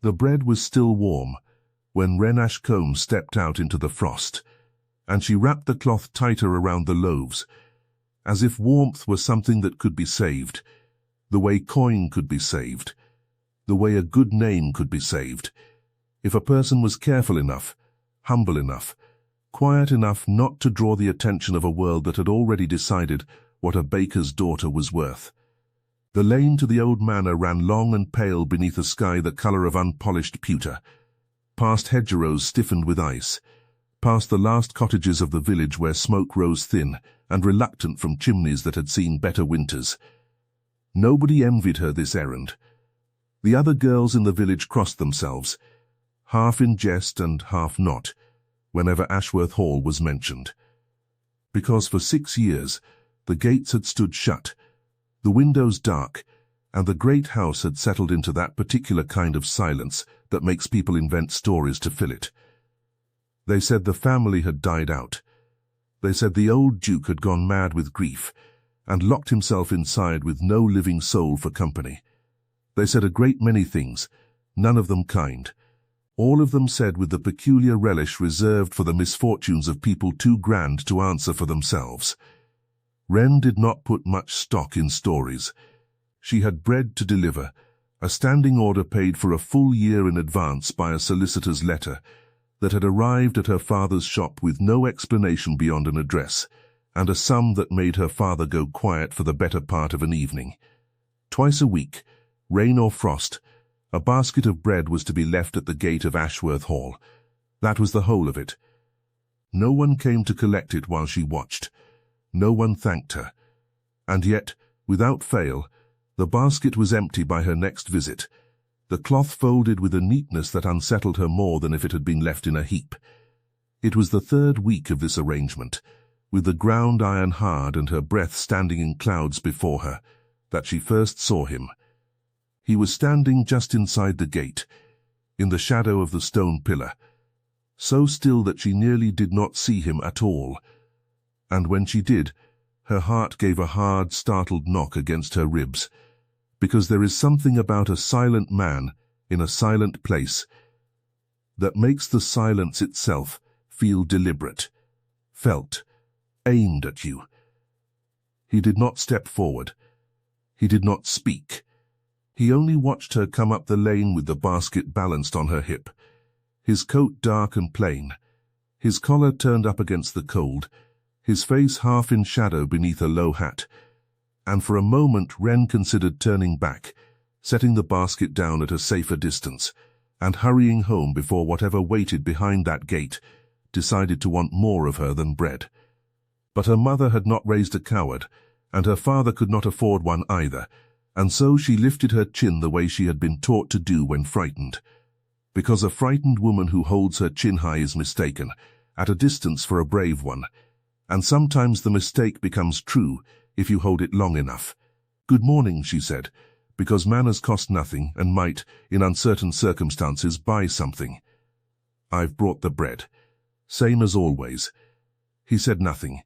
The bread was still warm when Wren Ashcombe stepped out into the frost, and she wrapped the cloth tighter around the loaves, as if warmth were something that could be saved, the way coin could be saved, the way a good name could be saved, if a person was careful enough, humble enough, quiet enough not to draw the attention of a world that had already decided what a baker's daughter was worth. The lane to the old manor ran long and pale beneath a sky the colour of unpolished pewter, past hedgerows stiffened with ice, past the last cottages of the village where smoke rose thin and reluctant from chimneys that had seen better winters. Nobody envied her this errand. The other girls in the village crossed themselves, half in jest and half not, whenever Ashworth Hall was mentioned. Because for 6 years the gates had stood shut, the windows dark, and the great house had settled into that particular kind of silence that makes people invent stories to fill it. They said the family had died out. They said the old Duke had gone mad with grief and locked himself inside with no living soul for company. They said a great many things, none of them kind. All of them said with the peculiar relish reserved for the misfortunes of people too grand to answer for themselves. Wren did not put much stock in stories. She had bread to deliver, a standing order paid for a full year in advance by a solicitor's letter that had arrived at her father's shop with no explanation beyond an address, and a sum that made her father go quiet for the better part of an evening. Twice a week, rain or frost, a basket of bread was to be left at the gate of Ashworth Hall. That was the whole of it. No one came to collect it while she watched. No one thanked her. And yet, without fail, the basket was empty by her next visit, the cloth folded with a neatness that unsettled her more than if it had been left in a heap. It was the 3rd week of this arrangement, with the ground iron hard and her breath standing in clouds before her, that she first saw him. He was standing just inside the gate, in the shadow of the stone pillar, so still that she nearly did not see him at all, and when she did, her heart gave a hard, startled knock against her ribs, because there is something about a silent man in a silent place that makes the silence itself feel deliberate, felt, aimed at you. He did not step forward. He did not speak. He only watched her come up the lane with the basket balanced on her hip, his coat dark and plain, his collar turned up against the cold, his face half in shadow beneath a low hat, and for a moment Wren considered turning back, setting the basket down at a safer distance, and hurrying home before whatever waited behind that gate decided to want more of her than bread. But her mother had not raised a coward, and her father could not afford one either, and so she lifted her chin the way she had been taught to do when frightened. Because a frightened woman who holds her chin high is mistaken, at a distance for a brave one, and sometimes the mistake becomes true if you hold it long enough. "Good morning," she said, because manners cost nothing and might, in uncertain circumstances, buy something. "I've brought the bread." Same as always. He said nothing.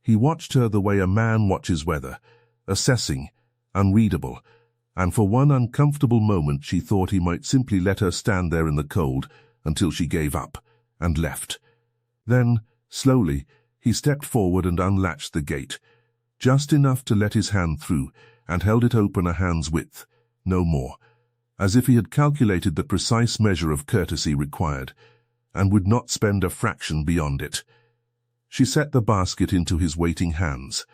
He watched her the way a man watches weather, assessing, unreadable, and for one uncomfortable moment she thought he might simply let her stand there in the cold until she gave up, and left. Then, slowly, he stepped forward and unlatched the gate, just enough to let his hand through, and held it open a hand's width, no more, as if he had calculated the precise measure of courtesy required, and would not spend a fraction beyond it. She set the basket into his waiting hands.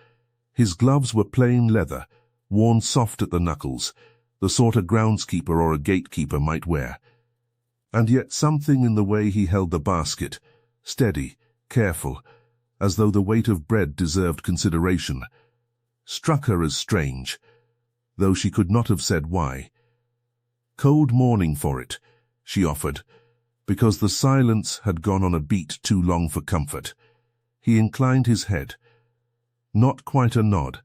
His gloves were plain leather, worn soft at the knuckles, the sort a groundskeeper or a gatekeeper might wear. And yet something in the way he held the basket, steady, careful, as though the weight of bread deserved consideration, struck her as strange, though she could not have said why. "Cold morning for it," she offered, because the silence had gone on a beat too long for comfort. He inclined his head. Not quite a nod.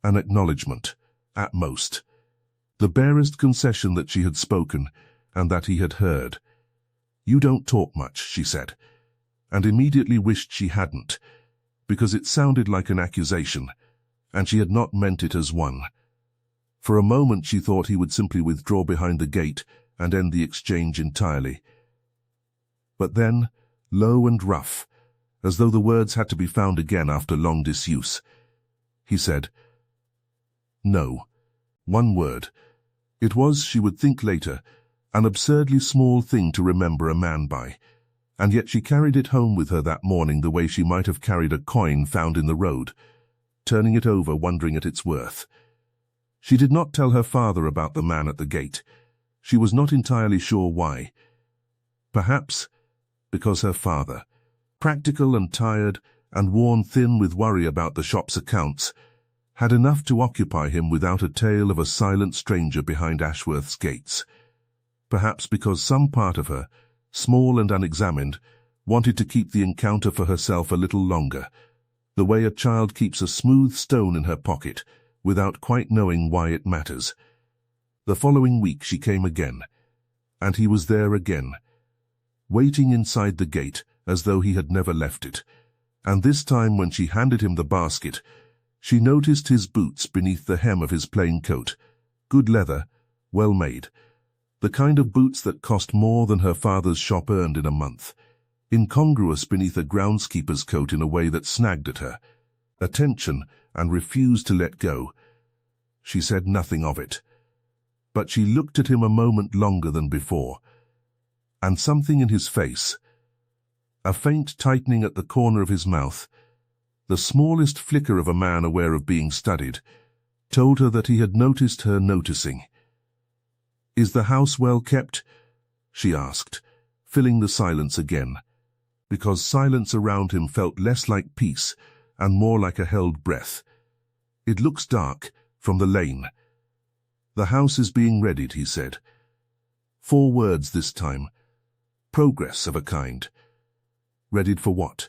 An acknowledgement, at most. The barest concession that she had spoken, and that he had heard. "You don't talk much," she said, and immediately wished she hadn't, because it sounded like an accusation, and she had not meant it as one. For a moment she thought he would simply withdraw behind the gate and end the exchange entirely. But then, low and rough, as though the words had to be found again after long disuse, he said, "No." One word. It was, she would think later, an absurdly small thing to remember a man by, and yet she carried it home with her that morning the way she might have carried a coin found in the road, turning it over, wondering at its worth. She did not tell her father about the man at the gate. She was not entirely sure why. Perhaps because her father, practical and tired and worn thin with worry about the shop's accounts, had enough to occupy him without a tale of a silent stranger behind Ashworth's gates. Perhaps because some part of her, small and unexamined, wanted to keep the encounter for herself a little longer, the way a child keeps a smooth stone in her pocket, without quite knowing why it matters. The following week she came again, and he was there again, waiting inside the gate as though he had never left it, and this time when she handed him the basket, she noticed his boots beneath the hem of his plain coat, good leather, well made, the kind of boots that cost more than her father's shop earned in a month, incongruous beneath a groundskeeper's coat in a way that snagged at her, attention, and refused to let go. She said nothing of it, but she looked at him a moment longer than before, and something in his face, a faint tightening at the corner of his mouth, the smallest flicker of a man aware of being studied, told her that he had noticed her noticing. "Is the house well kept?" she asked, filling the silence again, because silence around him felt less like peace and more like a held breath. "It looks dark, from the lane." "The house is being readied," he said. 4 words this time. Progress of a kind. Readied for what?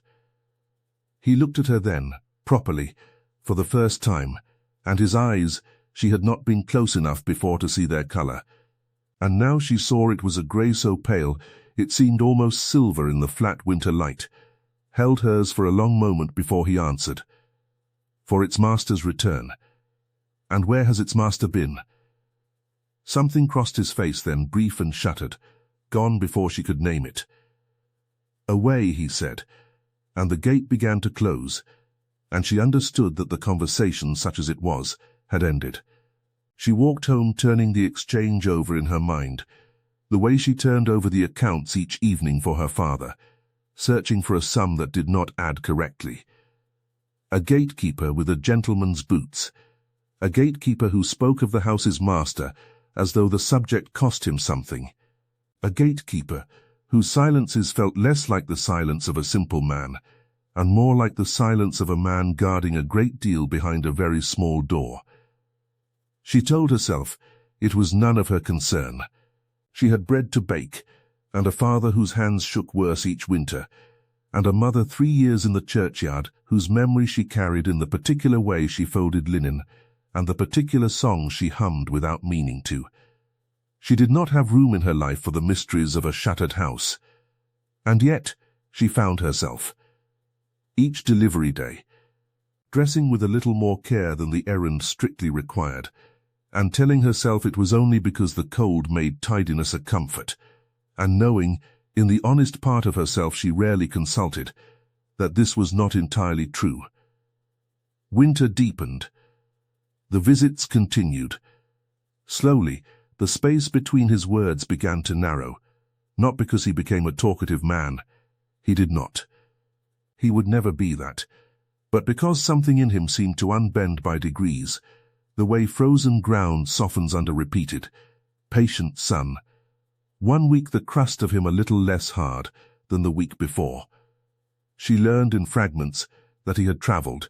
He looked at her then, properly, for the first time, and his eyes, she had not been close enough before to see their color. And now she saw it was a grey so pale it seemed almost silver in the flat winter light, held hers for a long moment before he answered. "For its master's return." "And where has its master been?" Something crossed his face then, brief and shuttered, gone before she could name it. "Away," he said, and the gate began to close, and she understood that the conversation, such as it was, had ended. She walked home turning the exchange over in her mind, the way she turned over the accounts each evening for her father, searching for a sum that did not add correctly. A gatekeeper with a gentleman's boots, a gatekeeper who spoke of the house's master as though the subject cost him something, a gatekeeper whose silences felt less like the silence of a simple man, and more like the silence of a man guarding a great deal behind a very small door. She told herself it was none of her concern. She had bread to bake, and a father whose hands shook worse each winter, and a mother 3 years in the churchyard whose memory she carried in the particular way she folded linen, and the particular songs she hummed without meaning to. She did not have room in her life for the mysteries of a shuttered house. And yet she found herself, each delivery day, dressing with a little more care than the errand strictly required, and telling herself it was only because the cold made tidiness a comfort, and knowing, in the honest part of herself she rarely consulted, that this was not entirely true. Winter deepened. The visits continued. Slowly, the space between his words began to narrow, not because he became a talkative man. He did not. He would never be that, but because something in him seemed to unbend by degrees, the way frozen ground softens under repeated, patient sun. One week the crust of him a little less hard than the week before. She learned in fragments that he had travelled,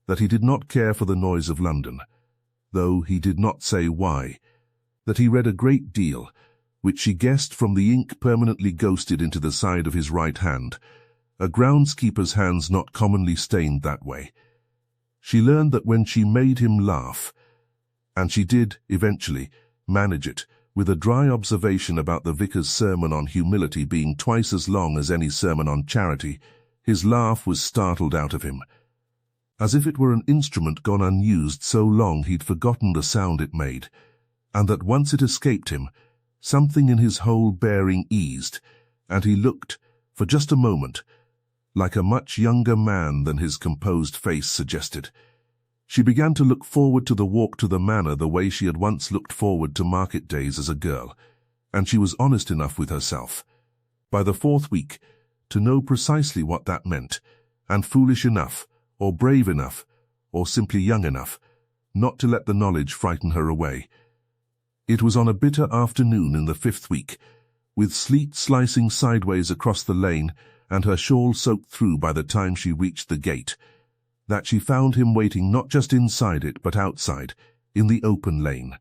that he did not care for the noise of London, though he did not say why, that he read a great deal, which she guessed from the ink permanently ghosted into the side of his right hand, a groundskeeper's hands not commonly stained that way. She learned that when she made him laugh, and she did, eventually, manage it, with a dry observation about the vicar's sermon on humility being twice as long as any sermon on charity, his laugh was startled out of him, as if it were an instrument gone unused so long he'd forgotten the sound it made, and that once it escaped him, Something in his whole bearing eased, and he looked, for just a moment, like a much younger man than his composed face suggested. She began to look forward to the walk to the manor the way she had once looked forward to market days as a girl, and she was honest enough with herself, by the 4th week, to know precisely what that meant, and foolish enough, or brave enough, or simply young enough, not to let the knowledge frighten her away. It was on a bitter afternoon in the 5th week, with sleet slicing sideways across the lane and her shawl soaked through by the time she reached the gate, that she found him waiting not just inside it but outside, in the open lane,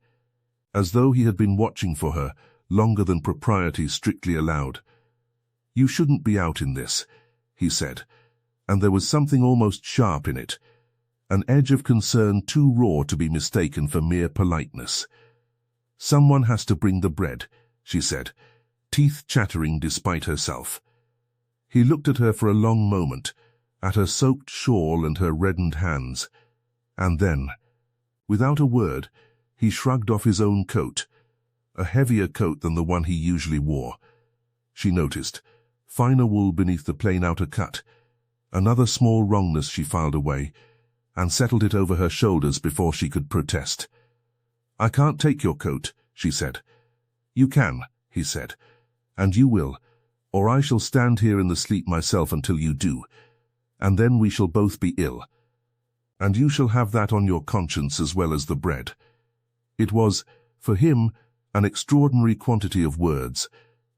as though he had been watching for her longer than propriety strictly allowed. "You shouldn't be out in this," he said, and there was something almost sharp in it, an edge of concern too raw to be mistaken for mere politeness. "Someone has to bring the bread," she said, teeth chattering despite herself. He looked at her for a long moment, at her soaked shawl and her reddened hands, and then, without a word, he shrugged off his own coat, a heavier coat than the one he usually wore. She noticed, finer wool beneath the plain outer cut, another small wrongness she filed away, and settled it over her shoulders before she could protest. "I can't take your coat," she said. "You can," he said, "and you will, or I shall stand here in the sleet myself until you do, and then we shall both be ill. And you shall have that on your conscience as well as the bread." It was, for him, an extraordinary quantity of words,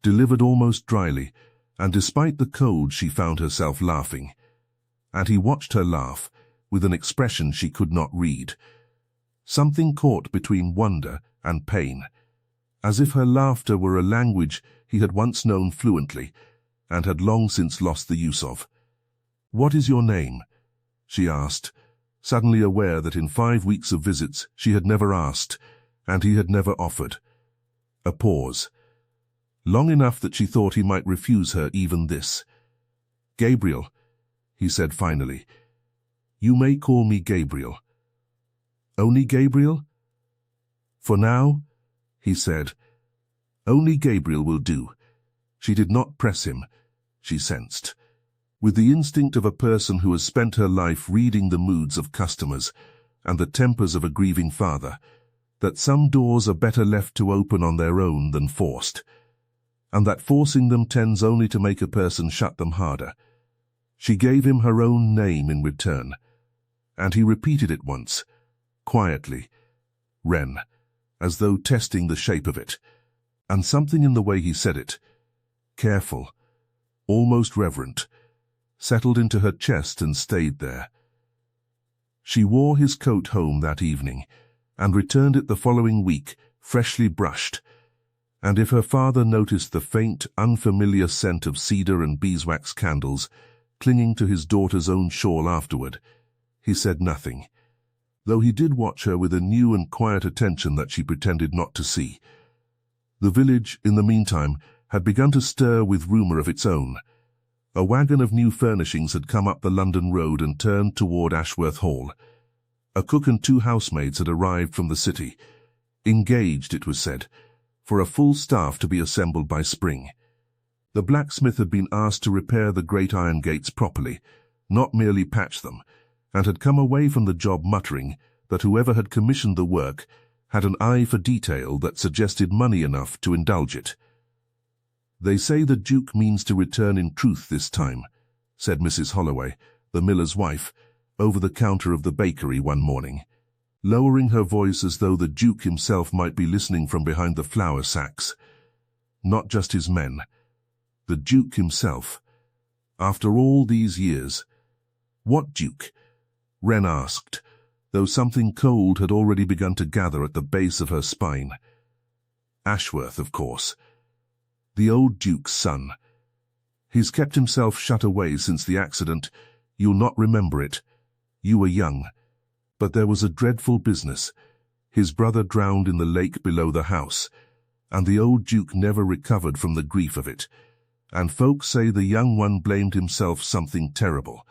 delivered almost dryly, and despite the cold she found herself laughing. And he watched her laugh, with an expression she could not read. Something caught between wonder and pain, as if her laughter were a language he had once known fluently, and had long since lost the use of. "What is your name?" she asked, suddenly aware that in 5 weeks of visits she had never asked, and he had never offered. A pause. Long enough that she thought he might refuse her even this. "Gabriel," he said finally. "You may call me Gabriel." "Only Gabriel?" "For now," he said. "Only Gabriel will do." She did not press him, she sensed, with the instinct of a person who has spent her life reading the moods of customers and the tempers of a grieving father, that some doors are better left to open on their own than forced, and that forcing them tends only to make a person shut them harder. She gave him her own name in return, and he repeated it once, quietly, Wren, as though testing the shape of it, and something in the way he said it, careful, almost reverent, settled into her chest and stayed there. She wore his coat home that evening, and returned it the following week, freshly brushed, and if her father noticed the faint, unfamiliar scent of cedar and beeswax candles clinging to his daughter's own shawl afterward, he said nothing, though he did watch her with a new and quiet attention that she pretended not to see. The village, in the meantime, had begun to stir with rumour of its own. A wagon of new furnishings had come up the London road and turned toward Ashworth Hall. A cook and 2 housemaids had arrived from the city, engaged, it was said, for a full staff to be assembled by spring. The blacksmith had been asked to repair the great iron gates properly, not merely patch them, and had come away from the job muttering that whoever had commissioned the work had an eye for detail that suggested money enough to indulge it. "They say the Duke means to return in truth this time," said Mrs. Holloway, the miller's wife, over the counter of the bakery one morning, lowering her voice as though the Duke himself might be listening from behind the flour sacks. Not just his men. The Duke himself. After all these years. "What Duke?" Wren asked, though something cold had already begun to gather at the base of her spine. "Ashworth, of course. The old Duke's son. He's kept himself shut away since the accident. You'll not remember it. You were young. But there was a dreadful business. His brother drowned in the lake below the house, and the old Duke never recovered from the grief of it, and folks say the young one blamed himself something terrible,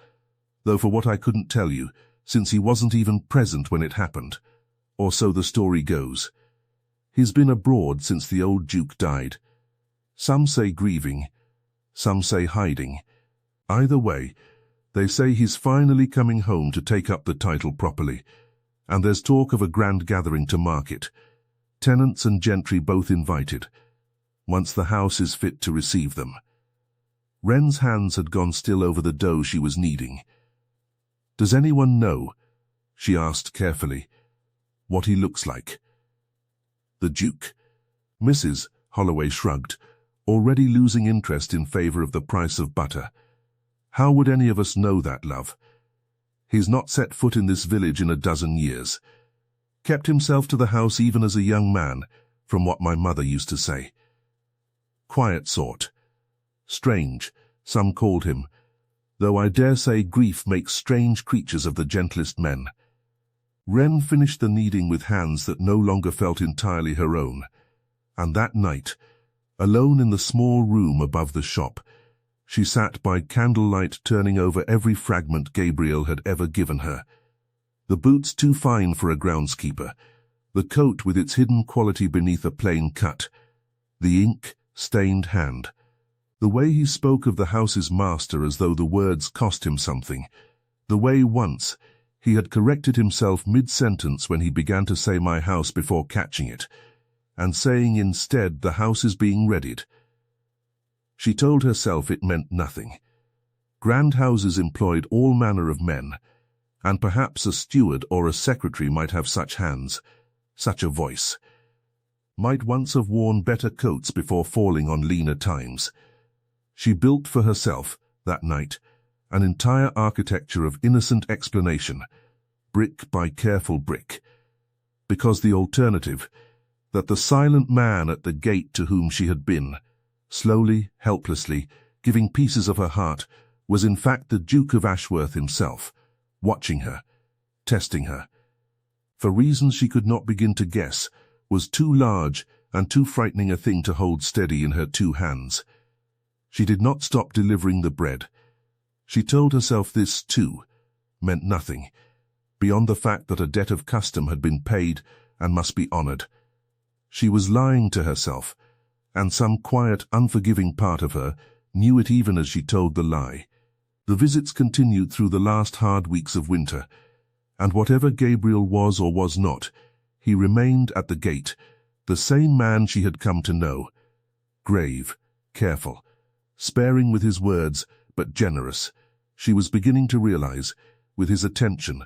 though for what I couldn't tell you, since he wasn't even present when it happened, or so the story goes. He's been abroad since the old Duke died. Some say grieving, some say hiding. Either way, they say he's finally coming home to take up the title properly, and there's talk of a grand gathering to mark it. Tenants and gentry both invited, once the house is fit to receive them. Wren's hands had gone still over the dough she was kneading. "Does anyone know," she asked carefully, "what he looks like?" "The Duke?" Mrs. Holloway shrugged, already losing interest in favor of the price of butter. "How would any of us know that, love? He's not set foot in this village in a dozen years. Kept himself to the house even as a young man, from what my mother used to say. Quiet sort. Strange, some called him, though I dare say grief makes strange creatures of the gentlest men." Wren finished the kneading with hands that no longer felt entirely her own, and that night, alone in the small room above the shop, she sat by candlelight turning over every fragment Gabriel had ever given her. The boots too fine for a groundskeeper, the coat with its hidden quality beneath a plain cut, the ink-stained hand, the way he spoke of the house's master as though the words cost him something, the way once he had corrected himself mid-sentence when he began to say "my house" before catching it, and saying instead "the house is being readied." She told herself it meant nothing. Grand houses employed all manner of men, and perhaps a steward or a secretary might have such hands, such a voice, might once have worn better coats before falling on leaner times. She built for herself, that night, an entire architecture of innocent explanation, brick by careful brick, because the alternative, that the silent man at the gate to whom she had been, slowly, helplessly, giving pieces of her heart, was in fact the Duke of Ashworth himself, watching her, testing her, for reasons she could not begin to guess, was too large and too frightening a thing to hold steady in her two hands. She did not stop delivering the bread. She told herself this, too, meant nothing, beyond the fact that a debt of custom had been paid and must be honored. She was lying to herself, and some quiet, unforgiving part of her knew it even as she told the lie. The visits continued through the last hard weeks of winter, and whatever Gabriel was or was not, he remained at the gate, the same man she had come to know, grave, careful, sparing with his words, but generous. She was beginning to realize, with his attention,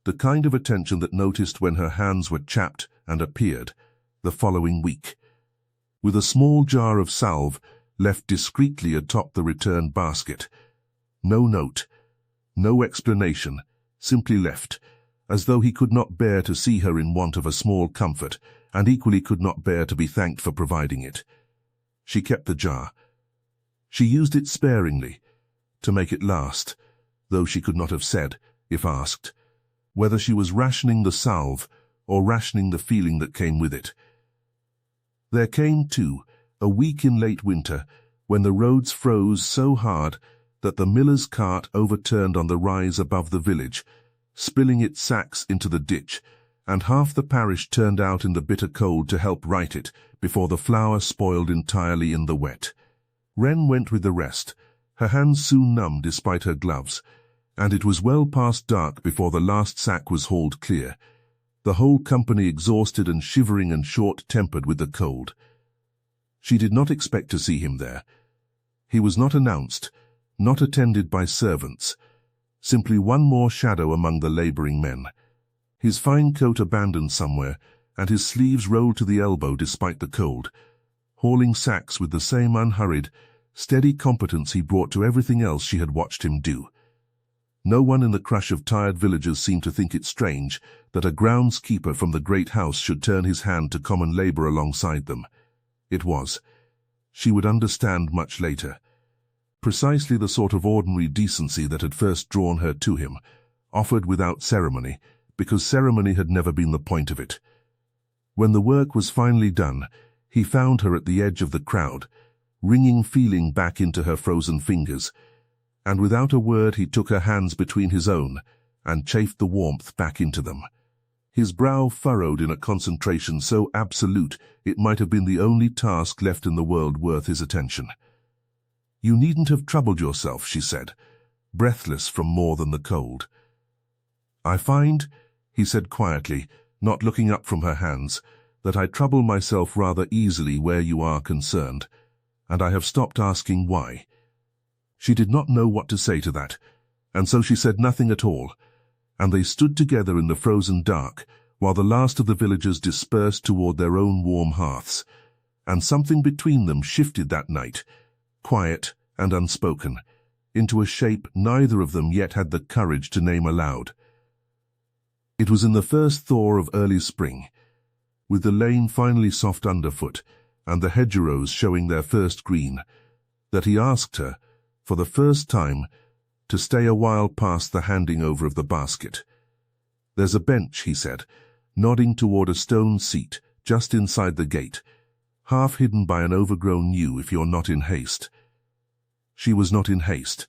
the kind of attention that noticed when her hands were chapped and appeared, the following week, with a small jar of salve left discreetly atop the return basket. No note, no explanation, simply left, as though he could not bear to see her in want of a small comfort, and equally could not bear to be thanked for providing it. She kept the jar. She used it sparingly, to make it last, though she could not have said, if asked, whether she was rationing the salve or rationing the feeling that came with it. There came, too, a week in late winter when the roads froze so hard that the miller's cart overturned on the rise above the village, spilling its sacks into the ditch, and half the parish turned out in the bitter cold to help right it before the flour spoiled entirely in the wet. Wren went with the rest, her hands soon numb despite her gloves, and it was well past dark before the last sack was hauled clear, the whole company exhausted and shivering and short-tempered with the cold. She did not expect to see him there. He was not announced, not attended by servants, simply one more shadow among the laboring men, his fine coat abandoned somewhere, and his sleeves rolled to the elbow despite the cold, hauling sacks with the same unhurried, steady competence he brought to everything else she had watched him do. No one in the crush of tired villagers seemed to think it strange that a groundskeeper from the great house should turn his hand to common labor alongside them. It was, she would understand much later, precisely the sort of ordinary decency that had first drawn her to him, offered without ceremony, because ceremony had never been the point of it. When the work was finally done, he found her at the edge of the crowd, wringing feeling back into her frozen fingers, and without a word he took her hands between his own and chafed the warmth back into them. his brow furrowed in a concentration so absolute it might have been the only task left in the world worth his attention. "You needn't have troubled yourself," she said, breathless from more than the cold. "I find," he said quietly, not looking up from her hands, "that I trouble myself rather easily where you are concerned, and I have stopped asking why." She did not know what to say to that, and so she said nothing at all, and they stood together in the frozen dark while the last of the villagers dispersed toward their own warm hearths, and something between them shifted that night, quiet and unspoken, into a shape neither of them yet had the courage to name aloud. It was in the first thaw of early spring, with the lane finally soft underfoot and the hedgerows showing their first green, that he asked her, for the first time, to stay a while past the handing over of the basket. "There's a bench," he said, nodding toward a stone seat just inside the gate, half hidden by an overgrown yew if you're not in haste. She was not in haste.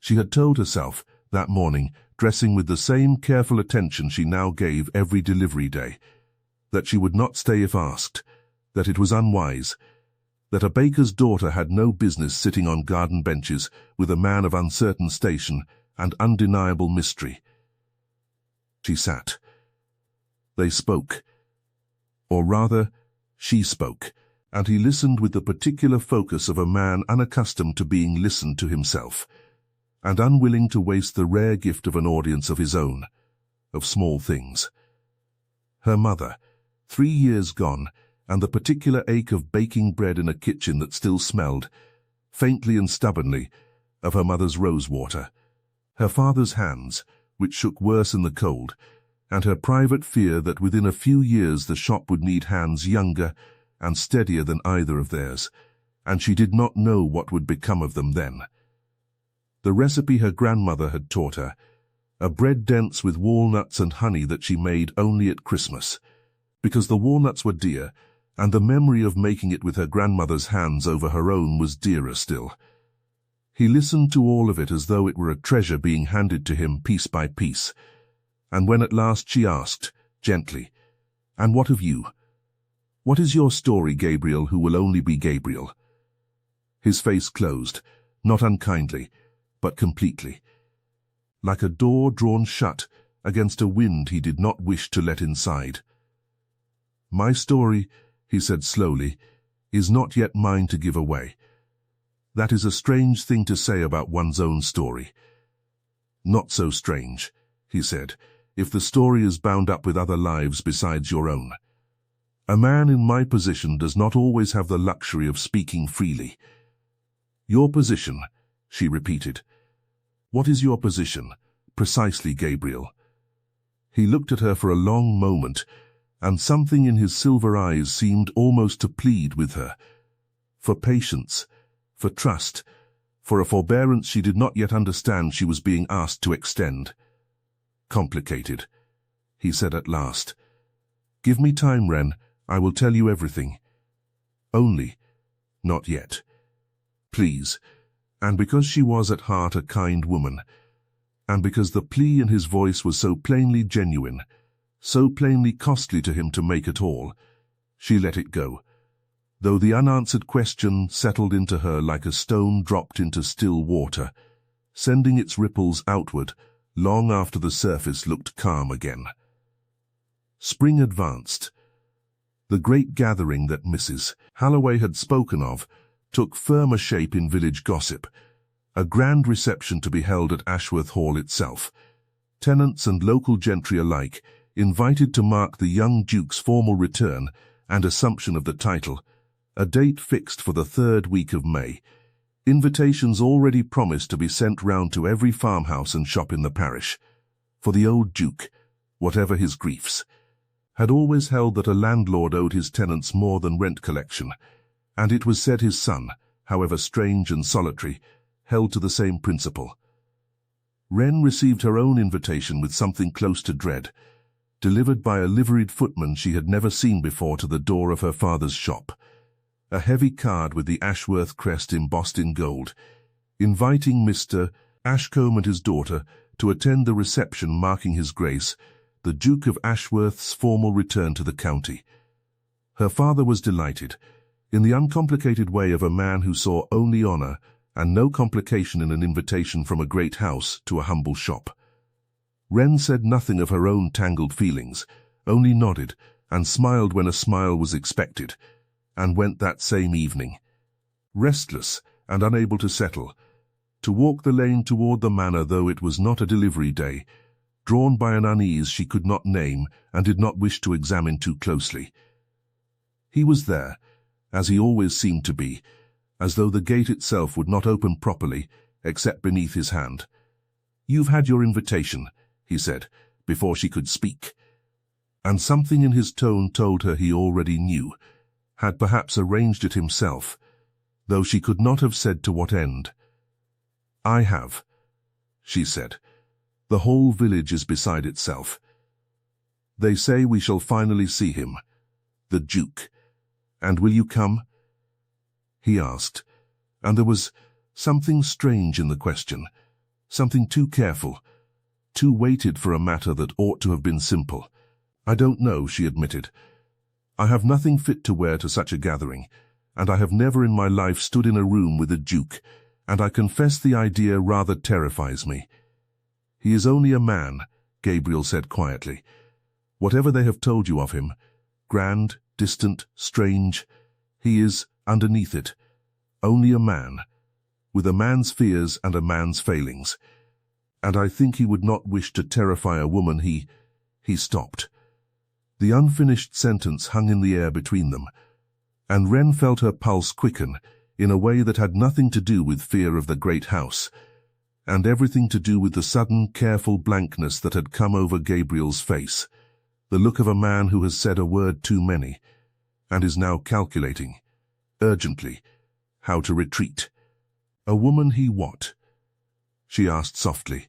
She had told herself, that morning, dressing with the same careful attention she now gave every delivery day, that she would not stay if asked, that it was unwise, that a baker's daughter had no business sitting on garden benches with a man of uncertain station and undeniable mystery. She sat. They spoke. Or rather, she spoke, and he listened with the particular focus of a man unaccustomed to being listened to himself, and unwilling to waste the rare gift of an audience of his own, of small things. Her mother, 3 years gone, and the particular ache of baking bread in a kitchen that still smelled, faintly and stubbornly, of her mother's rosewater, her father's hands, which shook worse in the cold, and her private fear that within a few years the shop would need hands younger and steadier than either of theirs, and she did not know what would become of them then. The recipe her grandmother had taught her, a bread dense with walnuts and honey that she made only at Christmas, because the walnuts were dear, and the memory of making it with her grandmother's hands over her own was dearer still. He listened to all of it as though it were a treasure being handed to him piece by piece, and when at last she asked, gently, "And what of you? What is your story, Gabriel, who will only be Gabriel?" His face closed, not unkindly, but completely, like a door drawn shut against a wind he did not wish to let inside. "My story," he said slowly, "is not yet mine to give away. That is a strange thing to say about one's own story." "Not so strange," he said, "if the story is bound up with other lives besides your own. A man in my position does not always have the luxury of speaking freely." "Your position," she repeated. "What is your position, precisely, Gabriel?" He looked at her for a long moment, and something in his silver eyes seemed almost to plead with her, for patience, for trust, for a forbearance she did not yet understand she was being asked to extend. "Complicated," he said at last. "Give me time, Wren, I will tell you everything. Only, not yet. Please." And because she was at heart a kind woman, and because the plea in his voice was so plainly genuine, so plainly costly to him to make at all, she let it go, though the unanswered question settled into her like a stone dropped into still water, sending its ripples outward long after the surface looked calm again. Spring advanced. The great gathering that Mrs. Halloway had spoken of took firmer shape in village gossip, a grand reception to be held at Ashworth Hall itself, tenants and local gentry alike invited to mark the young Duke's formal return and assumption of the title, a date fixed for the 3rd week of May, invitations already promised to be sent round to every farmhouse and shop in the parish, for the old Duke, whatever his griefs, had always held that a landlord owed his tenants more than rent collection, and it was said his son, however strange and solitary, held to the same principle. Wren received her own invitation with something close to dread, delivered by a liveried footman she had never seen before to the door of her father's shop, a heavy card with the Ashworth crest embossed in gold, inviting Mr. Ashcombe and his daughter to attend the reception marking his grace, the Duke of Ashworth's formal return to the county. Her father was delighted, in the uncomplicated way of a man who saw only honour and no complication in an invitation from a great house to a humble shop. Wren said nothing of her own tangled feelings, only nodded and smiled when a smile was expected, and went that same evening, restless and unable to settle, to walk the lane toward the manor, though it was not a delivery day, drawn by an unease she could not name and did not wish to examine too closely. He was there, as he always seemed to be, as though the gate itself would not open properly, except beneath his hand. "You've had your invitation," he said, before she could speak. And something in his tone told her he already knew, had perhaps arranged it himself, though she could not have said to what end. "I have," she said. "The whole village is beside itself. They say we shall finally see him, the Duke. And will you come?" he asked, and there was something strange in the question, something too careful, too weighted for a matter that ought to have been simple. "I don't know," she admitted. "I have nothing fit to wear to such a gathering, and I have never in my life stood in a room with a duke, and I confess the idea rather terrifies me." "He is only a man," Gabriel said quietly. "Whatever they have told you of him, grand, distant, strange, he is, underneath it, only a man, with a man's fears and a man's failings. And I think he would not wish to terrify a woman he stopped. The unfinished sentence hung in the air between them, and Wren felt her pulse quicken in a way that had nothing to do with fear of the great house, and everything to do with the sudden, careful blankness that had come over Gabriel's face, the look of a man who has said a word too many, and is now calculating, urgently, how to retreat. "A woman he what?" she asked softly.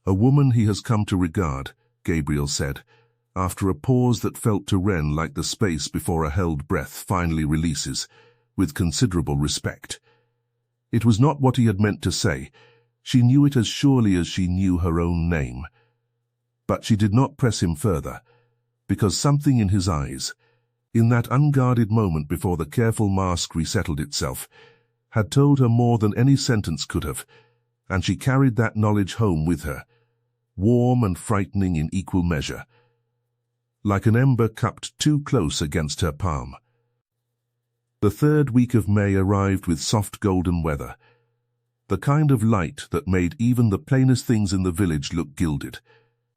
"A woman he has come to regard," Gabriel said, after a pause that felt to Wren like the space before a held breath finally releases, with considerable respect. It was not what he had meant to say. She knew it as surely as she knew her own name. But she did not press him further, because something in his eyes, in that unguarded moment before the careful mask resettled itself, had told her more than any sentence could have, and she carried that knowledge home with her, warm and frightening in equal measure, like an ember cupped too close against her palm. The third week of May arrived with soft golden weather, the kind of light that made even the plainest things in the village look gilded,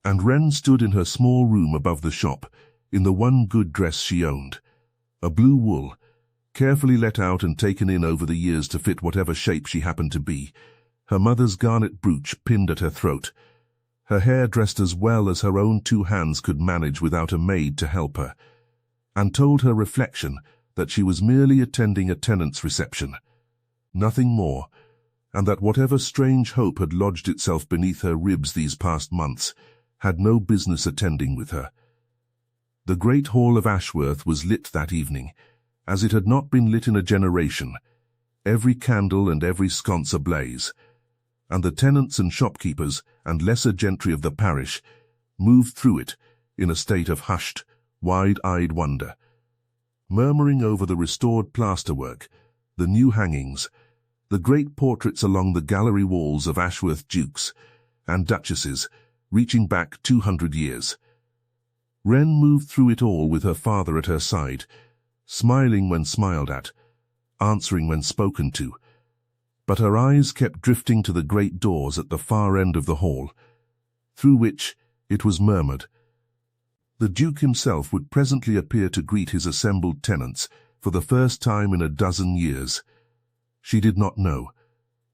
and Wren stood in her small room above the shop, in the one good dress she owned, a blue wool, carefully let out and taken in over the years to fit whatever shape she happened to be, her mother's garnet brooch pinned at her throat, her hair dressed as well as her own two hands could manage without a maid to help her, and told her reflection that she was merely attending a tenant's reception, nothing more, and that whatever strange hope had lodged itself beneath her ribs these past months had no business attending with her. The great hall of Ashworth was lit that evening, as it had not been lit in a generation, every candle and every sconce ablaze, and the tenants and shopkeepers and lesser gentry of the parish moved through it in a state of hushed, wide-eyed wonder, murmuring over the restored plasterwork, the new hangings, the great portraits along the gallery walls of Ashworth dukes and duchesses reaching back 200 years. Wren moved through it all with her father at her side, smiling when smiled at, answering when spoken to, but her eyes kept drifting to the great doors at the far end of the hall, through which, it was murmured, the Duke himself would presently appear to greet his assembled tenants for the first time in a dozen years. She did not know,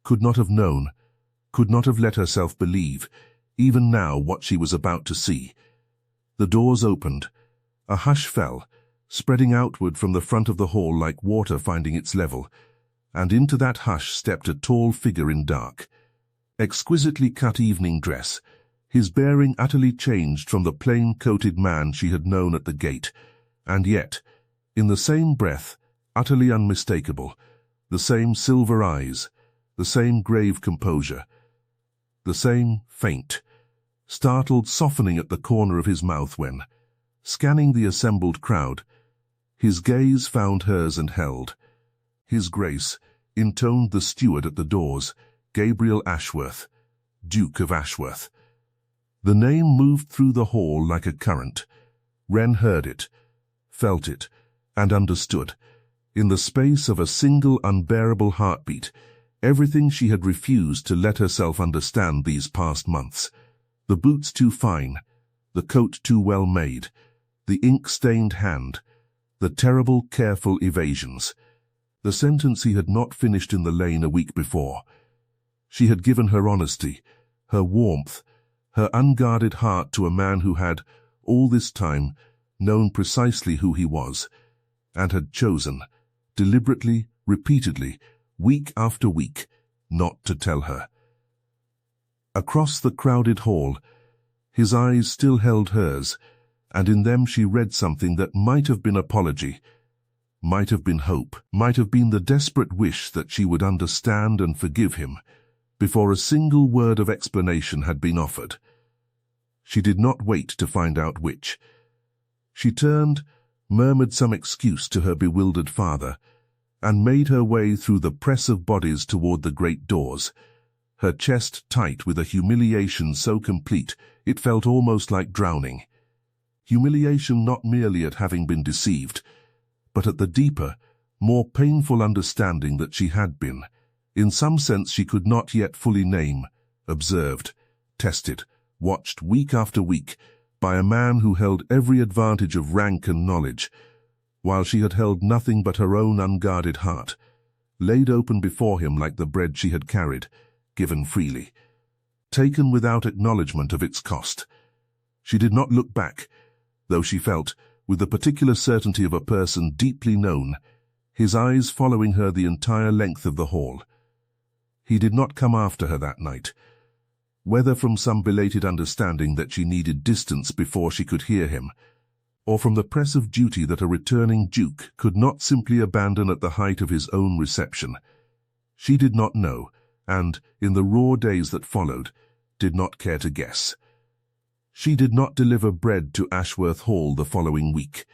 could not have known, could not have let herself believe, even now, what she was about to see. The doors opened, a hush fell, spreading outward from the front of the hall like water finding its level, and into that hush stepped a tall figure in dark, exquisitely cut evening dress, his bearing utterly changed from the plain-coated man she had known at the gate, and yet, in the same breath, utterly unmistakable, the same silver eyes, the same grave composure, the same faint, startled softening at the corner of his mouth when, scanning the assembled crowd, his gaze found hers and held. His Grace, intoned the steward at the doors, Gabriel Ashworth, Duke of Ashworth. The name moved through the hall like a current. Wren heard it, felt it, and understood. In the space of a single unbearable heartbeat, everything she had refused to let herself understand these past months. The boots too fine, the coat too well made, the ink-stained hand, the terrible, careful evasions. The sentence he had not finished in the lane a week before. She had given her honesty, her warmth, her unguarded heart to a man who had, all this time, known precisely who he was, and had chosen, deliberately, repeatedly, week after week, not to tell her. Across the crowded hall, his eyes still held hers, and in them she read something that might have been apology, might have been hope, might have been the desperate wish that she would understand and forgive him, before a single word of explanation had been offered. She did not wait to find out which. She turned, murmured some excuse to her bewildered father, and made her way through the press of bodies toward the great doors, her chest tight with a humiliation so complete it felt almost like drowning. Humiliation not merely at having been deceived, but at the deeper, more painful understanding that she had been, in some sense she could not yet fully name, observed, tested, watched week after week, by a man who held every advantage of rank and knowledge, while she had held nothing but her own unguarded heart, laid open before him like the bread she had carried, given freely, taken without acknowledgement of its cost. She did not look back, though she felt, with the particular certainty of a person deeply known, his eyes following her the entire length of the hall. He did not come after her that night, whether from some belated understanding that she needed distance before she could hear him, or from the press of duty that a returning duke could not simply abandon at the height of his own reception. She did not know, and, in the raw days that followed, did not care to guess. She did not deliver bread to Ashworth Hall the following week.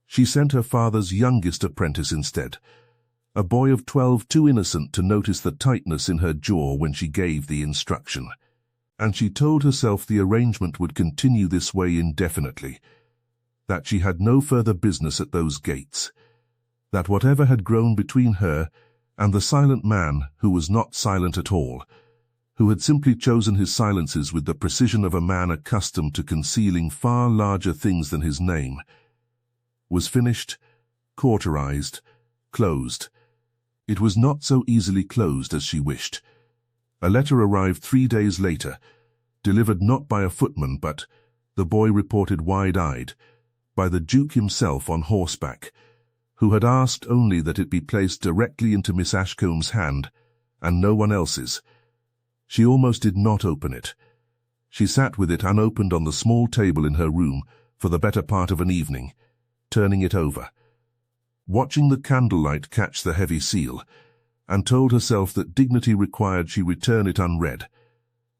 She sent her father's youngest apprentice instead, a boy of 12 too innocent to notice the tightness in her jaw when she gave the instruction. And she told herself the arrangement would continue this way indefinitely, that she had no further business at those gates, that whatever had grown between her and the silent man who was not silent at all, who had simply chosen his silences with the precision of a man accustomed to concealing far larger things than his name, was finished, cauterized, closed. It was not so easily closed as she wished. A letter arrived 3 days later, delivered not by a footman but, the boy reported wide-eyed, by the Duke himself on horseback, who had asked only that it be placed directly into Miss Ashcombe's hand, and no one else's. She almost did not open it. She sat with it unopened on the small table in her room for the better part of an evening, turning it over, watching the candlelight catch the heavy seal, and told herself that dignity required she return it unread.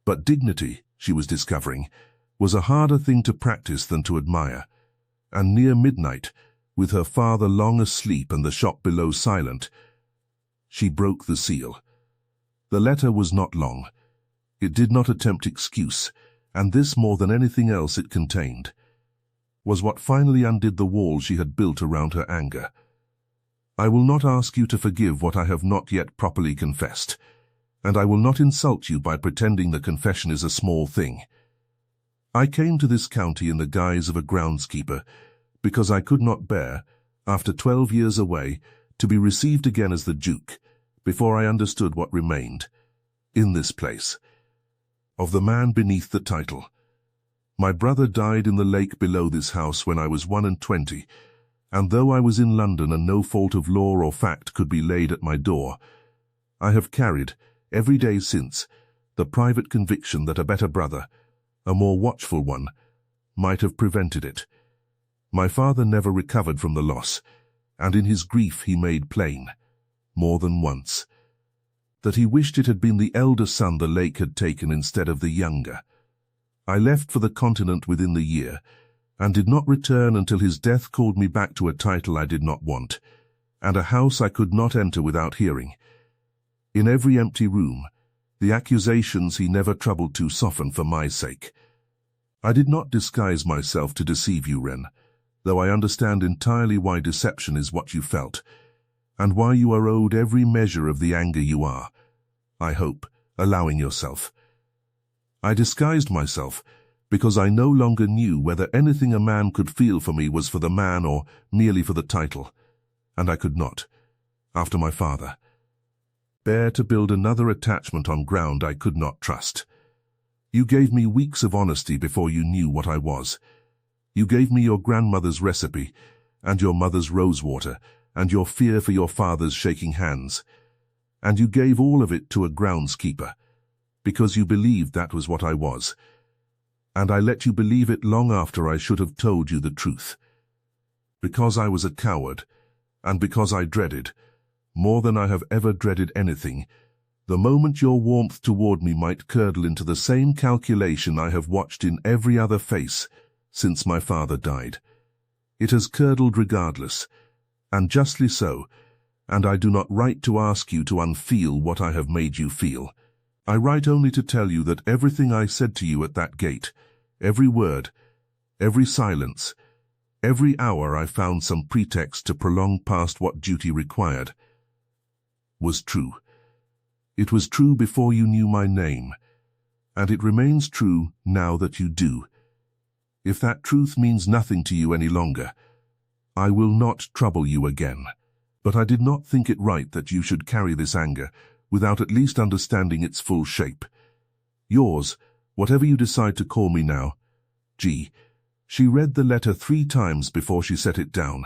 But dignity, she was discovering, was a harder thing to practice than to admire, and near midnight, with her father long asleep and the shop below silent, she broke the seal. The letter was not long. It did not attempt excuse, and this more than anything else it contained was what finally undid the wall she had built around her anger. I will not ask you to forgive what I have not yet properly confessed, and I will not insult you by pretending the confession is a small thing. I came to this county in the guise of a groundskeeper, because I could not bear, after 12 years away, to be received again as the Duke, before I understood what remained, in this place, of the man beneath the title. My brother died in the lake below this house when I was 21, and though I was in London and no fault of law or fact could be laid at my door, I have carried, every day since, the private conviction that a better brother, a more watchful one, might have prevented it. My father never recovered from the loss, and in his grief he made plain, more than once, that he wished it had been the elder son the lake had taken instead of the younger. I left for the continent within the year, and did not return until his death called me back to a title I did not want, and a house I could not enter without hearing. In every empty room, the accusations he never troubled to soften for my sake. I did not disguise myself to deceive you, Wren, though I understand entirely why deception is what you felt, and why you are owed every measure of the anger you are, I hope, allowing yourself. I disguised myself because I no longer knew whether anything a man could feel for me was for the man or merely for the title, and I could not, after my father, bear to build another attachment on ground I could not trust. You gave me weeks of honesty before you knew what I was. You gave me your grandmother's recipe, and your mother's rosewater, and your fear for your father's shaking hands. And you gave all of it to a groundskeeper, because you believed that was what I was. And I let you believe it long after I should have told you the truth. Because I was a coward, and because I dreaded, more than I have ever dreaded anything, the moment your warmth toward me might curdle into the same calculation I have watched in every other face since my father died. It has curdled regardless, and justly so, and I do not write to ask you to unfeel what I have made you feel. I write only to tell you that everything I said to you at that gate, every word, every silence, every hour I found some pretext to prolong past what duty required, was true. It was true before you knew my name, and it remains true now that you do. If that truth means nothing to you any longer, I will not trouble you again. But I did not think it right that you should carry this anger without at least understanding its full shape. Yours, whatever you decide to call me now, G. She read the letter 3 times before she set it down,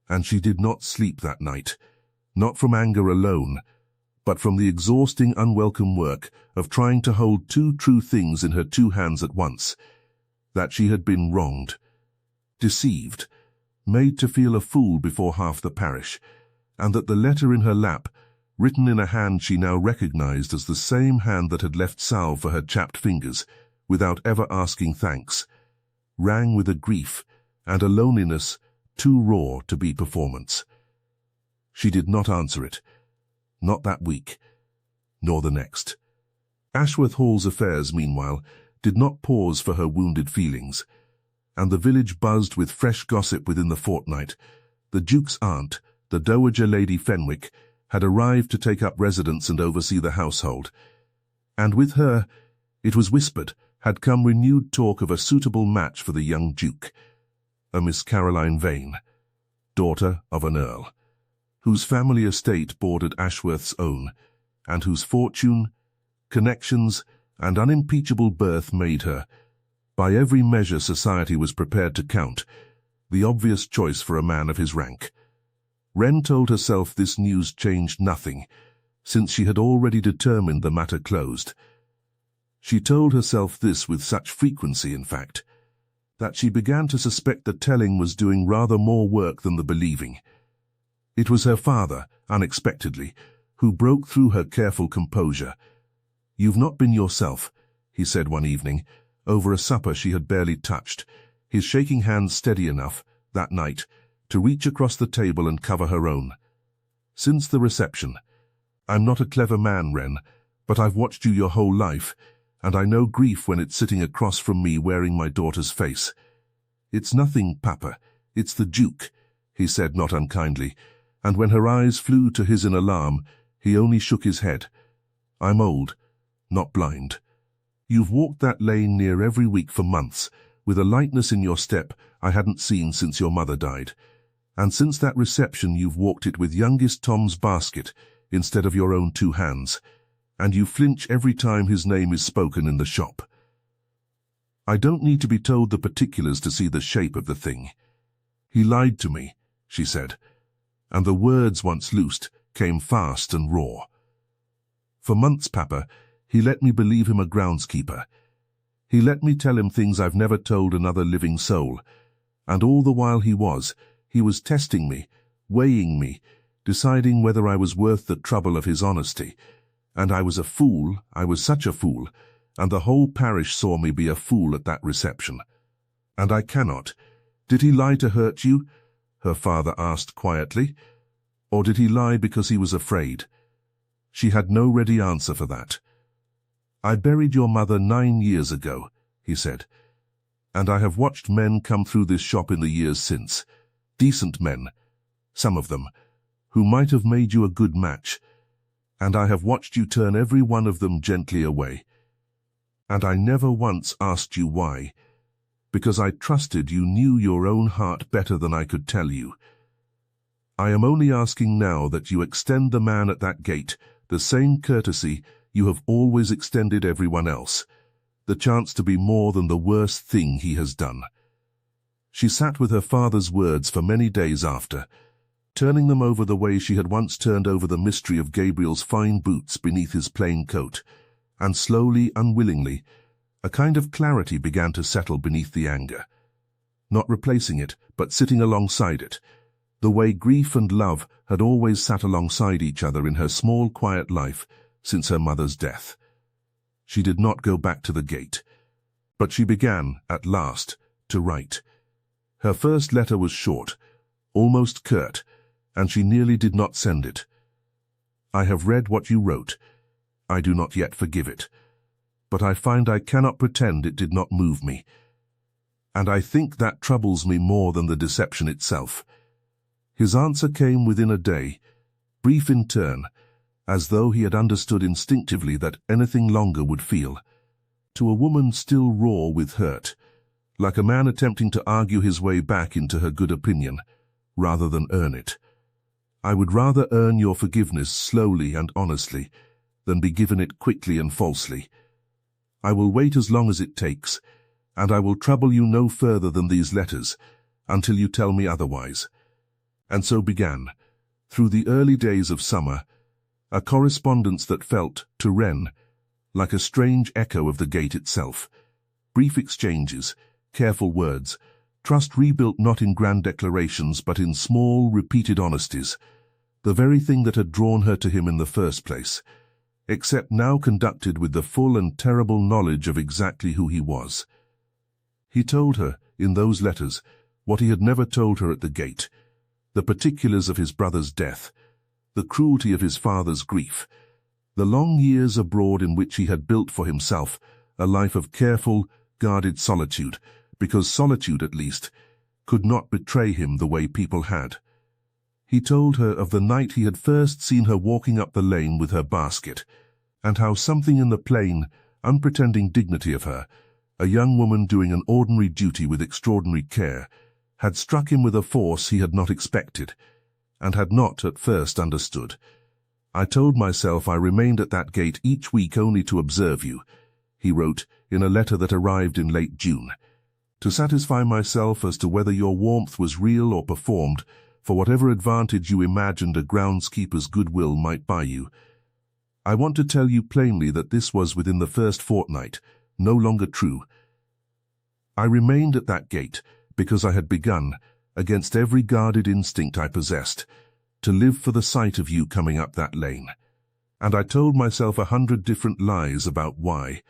and she did not sleep that night, not from anger alone, but from the exhausting, unwelcome work of trying to hold 2 true things in her 2 hands at once: that she had been wronged, deceived, made to feel a fool before half the parish, and that the letter in her lap, written in a hand she now recognized as the same hand that had left salve for her chapped fingers, without ever asking thanks, rang with a grief and a loneliness too raw to be performance. She did not answer it, not that week, nor the next. Ashworth Hall's affairs, meanwhile, did not pause for her wounded feelings, and the village buzzed with fresh gossip within the fortnight. The Duke's aunt, the Dowager Lady Fenwick, had arrived to take up residence and oversee the household, and with her, it was whispered, had come renewed talk of a suitable match for the young Duke, a Miss Caroline Vane, daughter of an earl, whose family estate bordered Ashworth's own, and whose fortune, connections, and unimpeachable birth made her, by every measure society was prepared to count, the obvious choice for a man of his rank. Wren told herself this news changed nothing, since she had already determined the matter closed. She told herself this with such frequency, in fact, that she began to suspect the telling was doing rather more work than the believing. It was her father, unexpectedly, who broke through her careful composure. "You've not been yourself," he said one evening, over a supper she had barely touched, his shaking hand steady enough, that night, to reach across the table and cover her own. "Since the reception. I'm not a clever man, Wren, but I've watched you your whole life, and I know grief when it's sitting across from me wearing my daughter's face." "It's nothing, Papa. It's the Duke," he said not unkindly, and when her eyes flew to his in alarm, he only shook his head. "I'm old, not blind. You've walked that lane near every week for months, with a lightness in your step I hadn't seen since your mother died. And since that reception you've walked it with youngest Tom's basket instead of your own 2 hands, and you flinch every time his name is spoken in the shop. I don't need to be told the particulars to see the shape of the thing. He lied to me," she said, and the words, once loosed, came fast and raw. "For months, Papa, he let me believe him a groundskeeper. He let me tell him things I've never told another living soul, and all the while he was testing me, weighing me, deciding whether I was worth the trouble of his honesty. And I was a fool, I was such a fool, and the whole parish saw me be a fool at that reception. And I cannot. Did he lie to hurt you? Her father asked quietly. Or did he lie because he was afraid? She had no ready answer for that. I buried your mother 9 years ago, he said, and I have watched men come through this shop in the years since. Decent men, some of them, who might have made you a good match, and I have watched you turn every one of them gently away. And I never once asked you why, because I trusted you knew your own heart better than I could tell you. I am only asking now that you extend the man at that gate the same courtesy you have always extended everyone else, the chance to be more than the worst thing he has done. She sat with her father's words for many days after, turning them over the way she had once turned over the mystery of Gabriel's fine boots beneath his plain coat, and slowly, unwillingly, a kind of clarity began to settle beneath the anger, not replacing it, but sitting alongside it, the way grief and love had always sat alongside each other in her small, quiet life since her mother's death. She did not go back to the gate, but she began, at last, to write. Her first letter was short, almost curt, and she nearly did not send it. I have read what you wrote. I do not yet forgive it, but I find I cannot pretend it did not move me, and I think that troubles me more than the deception itself. His answer came within a day, brief in turn, as though he had understood instinctively that anything longer would feel, to a woman still raw with hurt, like a man attempting to argue his way back into her good opinion, rather than earn it. I would rather earn your forgiveness slowly and honestly, than be given it quickly and falsely. I will wait as long as it takes, and I will trouble you no further than these letters, until you tell me otherwise. And so began, through the early days of summer, a correspondence that felt, to Wren, like a strange echo of the gate itself. Brief exchanges, careful words, trust rebuilt not in grand declarations but in small, repeated honesties, the very thing that had drawn her to him in the first place, except now conducted with the full and terrible knowledge of exactly who he was. He told her, in those letters, what he had never told her at the gate, the particulars of his brother's death, the cruelty of his father's grief, the long years abroad in which he had built for himself a life of careful, guarded solitude, because solitude, at least, could not betray him the way people had. He told her of the night he had first seen her walking up the lane with her basket, and how something in the plain, unpretending dignity of her, a young woman doing an ordinary duty with extraordinary care, had struck him with a force he had not expected, and had not at first understood. I told myself I remained at that gate each week only to observe you, he wrote in a letter that arrived in late June, to satisfy myself as to whether your warmth was real or performed, for whatever advantage you imagined a groundskeeper's goodwill might buy you. I want to tell you plainly that this was within the first fortnight, no longer true. I remained at that gate because I had begun, against every guarded instinct I possessed, to live for the sight of you coming up that lane. And I told myself 100 different lies about why,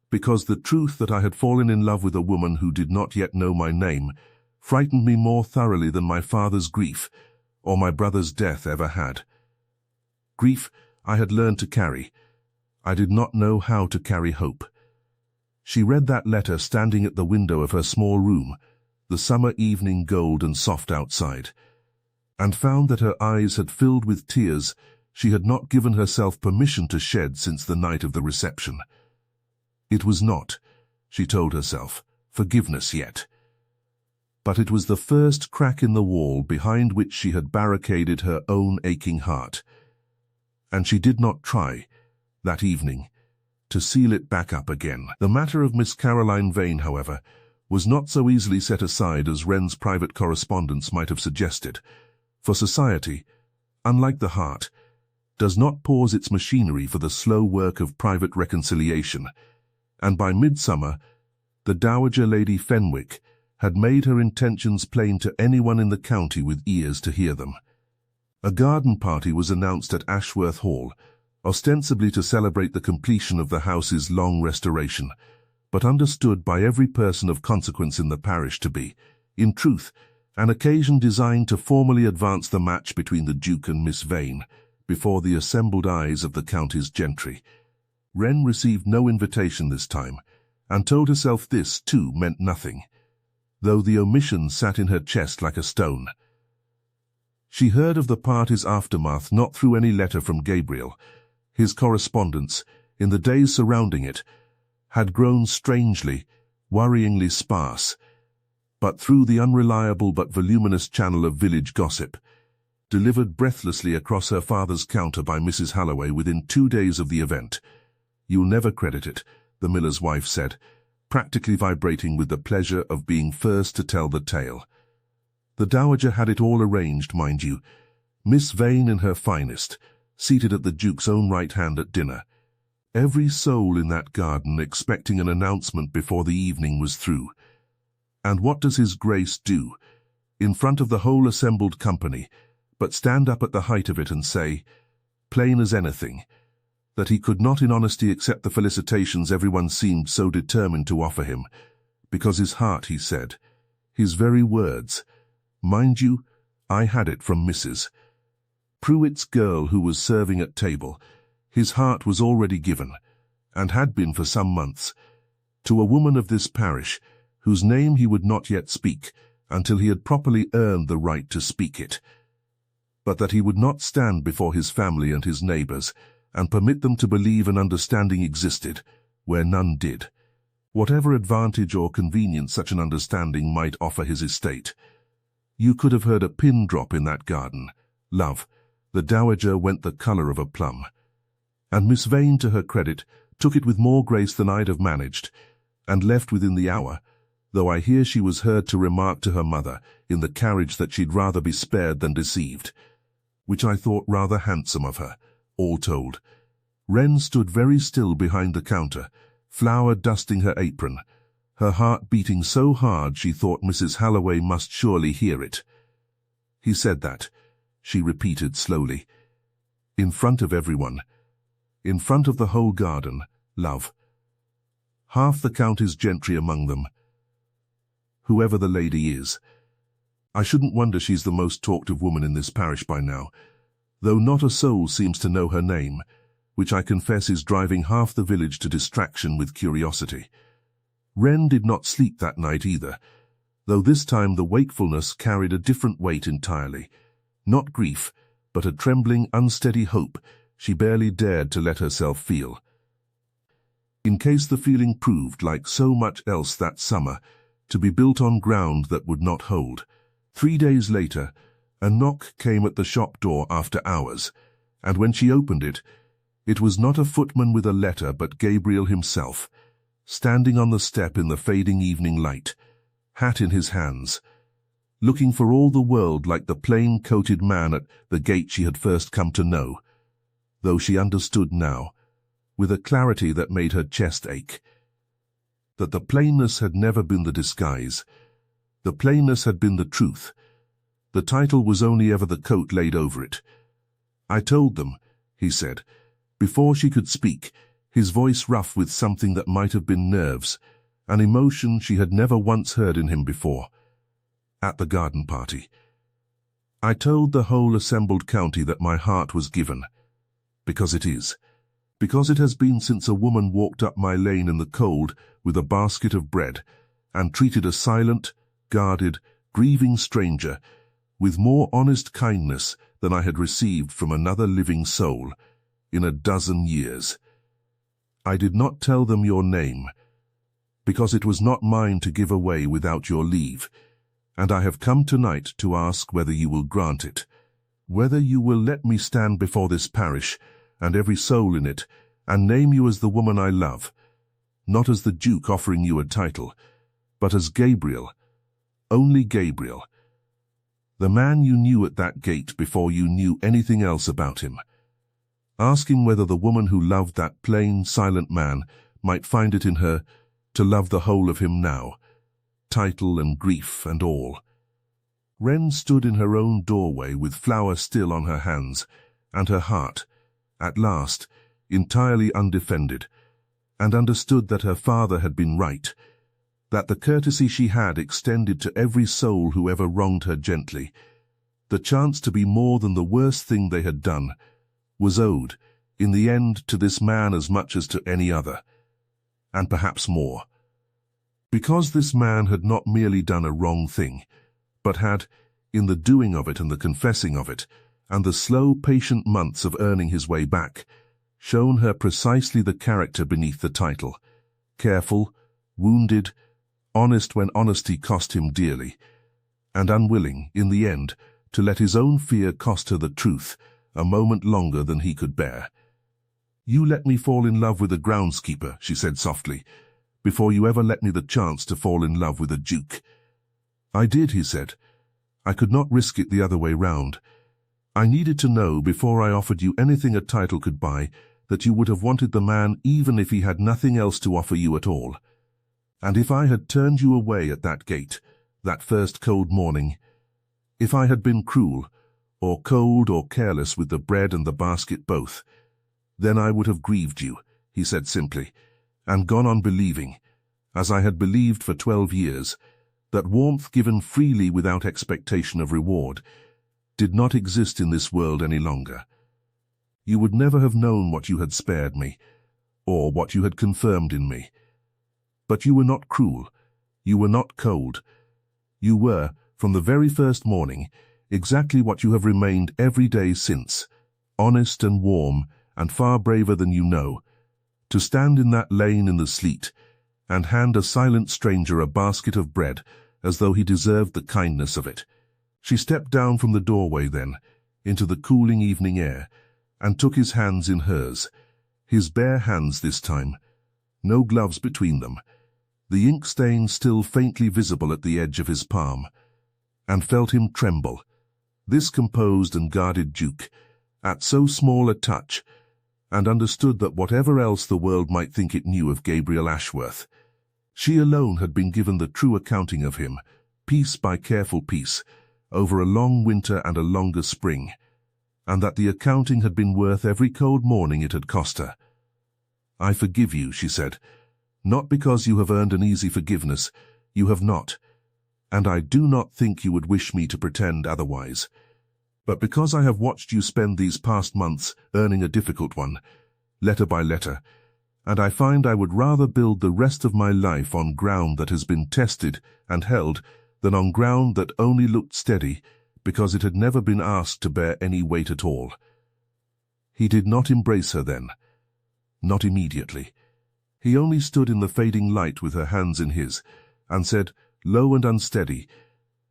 because the truth that I had fallen in love with a woman who did not yet know my name frightened me more thoroughly than my father's grief or my brother's death ever had. Grief I had learned to carry. I did not know how to carry hope. She read that letter standing at the window of her small room, the summer evening gold and soft outside, and found that her eyes had filled with tears she had not given herself permission to shed since the night of the reception. It was not, she told herself, forgiveness yet. But it was the first crack in the wall behind which she had barricaded her own aching heart. And she did not try, that evening, to seal it back up again. The matter of Miss Caroline Vane, however, was not so easily set aside as Wren's private correspondence might have suggested, for society, unlike the heart, does not pause its machinery for the slow work of private reconciliation, and by midsummer, the Dowager Lady Fenwick had made her intentions plain to anyone in the county with ears to hear them. A garden party was announced at Ashworth Hall, ostensibly to celebrate the completion of the house's long restoration, but understood by every person of consequence in the parish to be, in truth, an occasion designed to formally advance the match between the Duke and Miss Vane before the assembled eyes of the county's gentry. Wren received no invitation this time, and told herself this, too, meant nothing, though the omission sat in her chest like a stone. She heard of the party's aftermath not through any letter from Gabriel. His correspondence, in the days surrounding it, had grown strangely, worryingly sparse, but through the unreliable but voluminous channel of village gossip, delivered breathlessly across her father's counter by Mrs. Halloway within 2 days of the event. "You'll never credit it," the miller's wife said, practically vibrating with the pleasure of being first to tell the tale. The dowager had it all arranged, mind you. Miss Vane in her finest, seated at the Duke's own right hand at dinner. Every soul in that garden expecting an announcement before the evening was through. And what does His Grace do? In front of the whole assembled company, but stand up at the height of it and say, plain as anything, that he could not in honesty accept the felicitations everyone seemed so determined to offer him, because his heart, he said, his very words, mind you, I had it from Mrs. Pruitt's girl who was serving at table, his heart was already given, and had been for some months, to a woman of this parish, whose name he would not yet speak until he had properly earned the right to speak it, but that he would not stand before his family and his neighbours and permit them to believe an understanding existed where none did, whatever advantage or convenience such an understanding might offer his estate. You could have heard a pin drop in that garden. Love, the dowager went the colour of a plum. And Miss Vane, to her credit, took it with more grace than I'd have managed, and left within the hour, though I hear she was heard to remark to her mother in the carriage that she'd rather be spared than deceived, which I thought rather handsome of her, all told. Wren stood very still behind the counter, flour dusting her apron, her heart beating so hard she thought Mrs. Halloway must surely hear it. "He said that," she repeated slowly, "in front of everyone, in front of the whole garden, love. Half the county's gentry among them, whoever the lady is. I shouldn't wonder she's the most talked of woman in this parish by now, though not a soul seems to know her name, which I confess is driving half the village to distraction with curiosity." Wren did not sleep that night either, though this time the wakefulness carried a different weight entirely. Not grief, but a trembling, unsteady hope she barely dared to let herself feel. In case the feeling proved, like so much else that summer, to be built on ground that would not hold. 3 days later, a knock came at the shop door after hours, and when she opened it, it was not a footman with a letter but Gabriel himself, standing on the step in the fading evening light, hat in his hands, looking for all the world like the plain-coated man at the gate she had first come to know, though she understood now, with a clarity that made her chest ache, that the plainness had never been the disguise. The plainness had been the truth. The title was only ever the coat laid over it. "I told them," he said, before she could speak, his voice rough with something that might have been nerves, an emotion she had never once heard in him before, at the garden party. "I told the whole assembled county that my heart was given, because it is. Because it has been since a woman walked up my lane in the cold with a basket of bread, and treated a silent, guarded, grieving stranger with more honest kindness than I had received from another living soul in a dozen years. I did not tell them your name, because it was not mine to give away without your leave, and I have come tonight to ask whether you will grant it, whether you will let me stand before this parish and every soul in it, and name you as the woman I love, not as the Duke offering you a title, but as Gabriel, only Gabriel, the man you knew at that gate before you knew anything else about him. Ask him whether the woman who loved that plain, silent man might find it in her to love the whole of him now, title and grief and all." Wren stood in her own doorway with flour still on her hands, and her heart, at last, entirely undefended, and understood that her father had been right, that the courtesy she had extended to every soul who ever wronged her gently. The chance to be more than the worst thing they had done was owed, in the end, to this man as much as to any other, and perhaps more. Because this man had not merely done a wrong thing, but had, in the doing of it and the confessing of it, and the slow, patient months of earning his way back, shown her precisely the character beneath the title: careful, wounded, honest when honesty cost him dearly, and unwilling, in the end, to let his own fear cost her the truth a moment longer than he could bear. "You let me fall in love with a groundskeeper," she said softly, "before you ever let me the chance to fall in love with a duke." "I did," he said. "I could not risk it the other way round. I needed to know, before I offered you anything a title could buy, that you would have wanted the man even if he had nothing else to offer you at all. And if I had turned you away at that gate, that first cold morning, if I had been cruel, or cold or careless with the bread and the basket both, then I would have grieved you," he said simply, "and gone on believing, as I had believed for 12 years, that warmth given freely without expectation of reward did not exist in this world any longer. You would never have known what you had spared me, or what you had confirmed in me. But you were not cruel, you were not cold. You were, from the very first morning, exactly what you have remained every day since, honest and warm, and far braver than you know, to stand in that lane in the sleet, and hand a silent stranger a basket of bread as though he deserved the kindness of it." She stepped down from the doorway then, into the cooling evening air, and took his hands in hers, his bare hands this time, no gloves between them, the ink stain still faintly visible at the edge of his palm, and felt him tremble, this composed and guarded duke, at so small a touch, and understood that whatever else the world might think it knew of Gabriel Ashworth, she alone had been given the true accounting of him, piece by careful piece, over a long winter and a longer spring, and that the accounting had been worth every cold morning it had cost her. "I forgive you," she said, "not because you have earned an easy forgiveness, you have not, and I do not think you would wish me to pretend otherwise, but because I have watched you spend these past months earning a difficult one, letter by letter, and I find I would rather build the rest of my life on ground that has been tested and held than on ground that only looked steady because it had never been asked to bear any weight at all." He did not embrace her then, not immediately. He only stood in the fading light with her hands in his, and said, low and unsteady,